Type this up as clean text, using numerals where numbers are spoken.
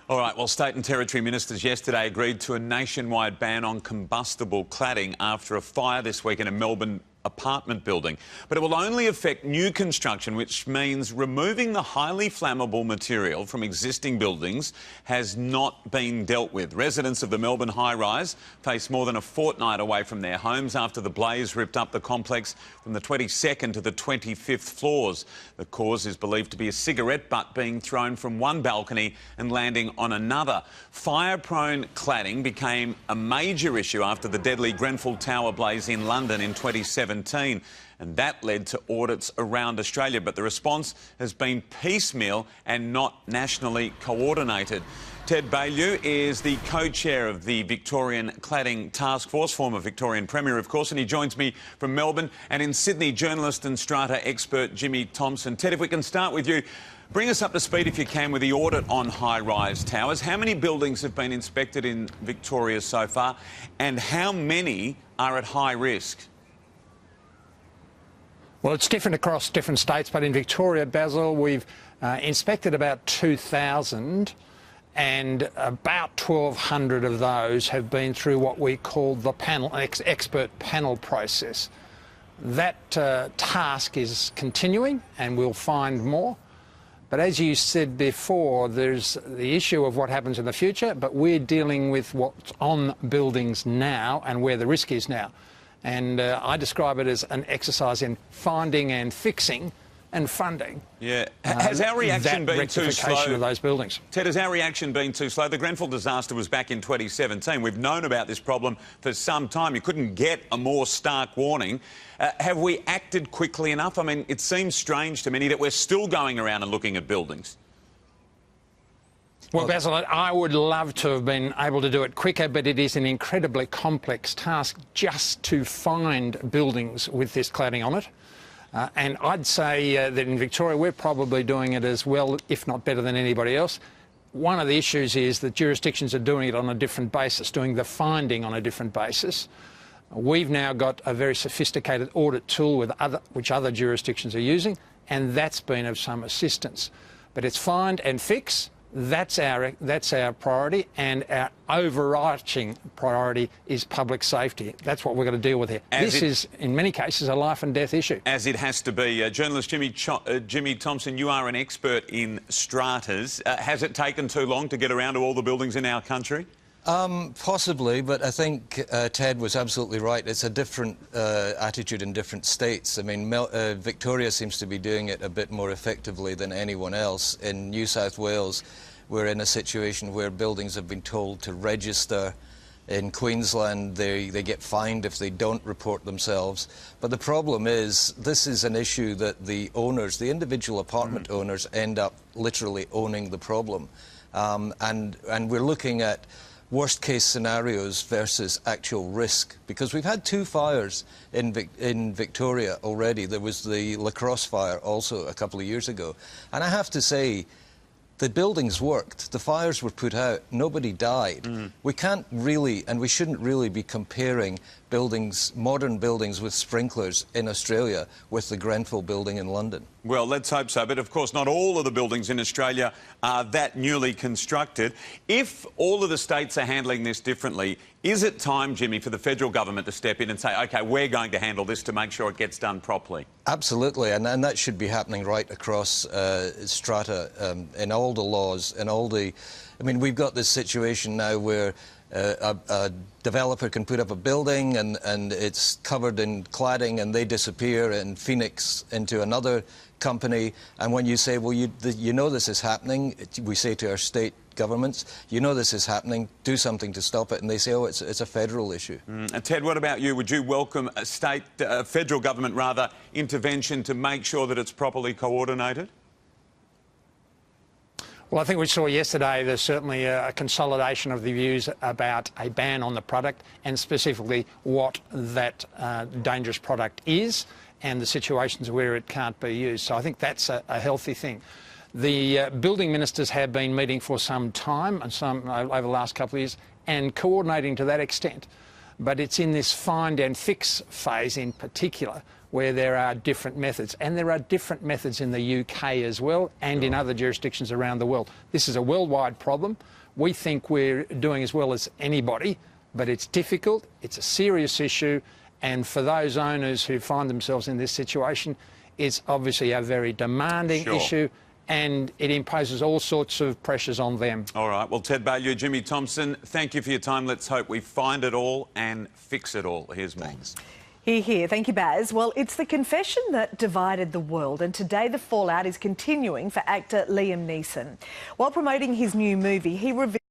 All right, well, state and territory ministers yesterday agreed to a nationwide ban on combustible cladding after a fire this week in a Melbourne apartment building. But it will only affect new construction, which means removing the highly flammable material from existing buildings has not been dealt with. Residents of the Melbourne high-rise face more than a fortnight away from their homes after the blaze ripped up the complex from the 22nd to the 25th floors. The cause is believed to be a cigarette butt being thrown from one balcony and landing on another. Fire-prone cladding became a major issue after the deadly Grenfell Tower blaze in London in 2017. And that led to audits around Australia. But the response has been piecemeal and not nationally coordinated. Ted Baillieu is the co-chair of the Victorian Cladding Task Force, former Victorian Premier, of course, and he joins me from Melbourne. And in Sydney, journalist and strata expert Jimmy Thompson. Ted, if we can start with you, bring us up to speed, if you can, with the audit on high-rise towers. How many buildings have been inspected in Victoria so far, and how many are at high risk? Well, it's different across different states, but in Victoria, Basil, we've inspected about 2,000 and about 1,200 of those have been through what we call the expert panel process. That task is continuing and we'll find more. But as you said before, there's the issue of what happens in the future, but we're dealing with what's on buildings now and where the risk is now. And I describe it as an exercise in finding and fixing and funding. Yeah. Has our reaction been too slow? Of those buildings. Ted, has our reaction been too slow? The Grenfell disaster was back in 2017. We've known about this problem for some time. You couldn't get a more stark warning. Have we acted quickly enough? I mean, it seems strange to many that we're still going around and looking at buildings. Well, Basil, I would love to have been able to do it quicker, but it is an incredibly complex task just to find buildings with this cladding on it. And I'd say that in Victoria we're probably doing it as well, if not better than anybody else. One of the issues is that jurisdictions are doing it on a different basis, doing the finding on a different basis. We've now got a very sophisticated audit tool which other jurisdictions are using, and that's been of some assistance. But it's find and fix. That's our priority, and our overarching priority is public safety. That's what we're going to deal with here. This is, in many cases, a life and death issue. As it has to be. Journalist Jimmy Thompson, you are an expert in stratas. Has it taken too long to get around to all the buildings in our country? Possibly, but I think Ted was absolutely right. It's a different attitude in different states. I mean, Victoria seems to be doing it a bit more effectively than anyone else. In New South Wales, we're in a situation where buildings have been told to register. In Queensland, they get fined if they don't report themselves. But the problem is, this is an issue that the owners, the individual apartment owners, end up literally owning the problem. And we're looking at worst-case scenarios versus actual risk, because we've had two fires in Victoria already. There was the La Crosse fire also a couple of years ago. And I have to say, the buildings worked. The fires were put out. Nobody died. We can't really, and we shouldn't really be comparing buildings, modern buildings with sprinklers in Australia with the Grenfell building in London. Well, let's hope so. But, of course, not all of the buildings in Australia are that newly constructed. If all of the states are handling this differently, is it time, Jimmy, for the federal government to step in and say, OK, we're going to handle this to make sure it gets done properly? Absolutely, and that should be happening right across strata, in all the laws, in all the... I mean, we've got this situation now where a developer can put up a building and it's covered in cladding and they disappear in Phoenix into another company. And when you say, well, you know this is happening, we say to our state governments, you know this is happening, do something to stop it. And they say, oh, it's a federal issue. And Ted, what about you? Would you welcome a federal government, rather, intervention to make sure that it's properly coordinated? Well, I think we saw yesterday there's certainly a consolidation of the views about a ban on the product and specifically what that dangerous product is and the situations where it can't be used. So I think that's a healthy thing. The building ministers have been meeting for some time, and over the last couple of years, and coordinating to that extent. But it's in this find and fix phase in particular where there are different methods. And there are different methods in the UK as well, and in other jurisdictions around the world. This is a worldwide problem. We think we're doing as well as anybody, but it's difficult, it's a serious issue, and for those owners who find themselves in this situation, it's obviously a very demanding issue, and it imposes all sorts of pressures on them. All right. Well, Ted Baillieu, Jimmy Thompson, thank you for your time. Let's hope we find it all and fix it all. Here's more. Thanks. Hear. Thank you, Baz. Well, it's the confession that divided the world, and today the fallout is continuing for actor Liam Neeson. While promoting his new movie, he revealed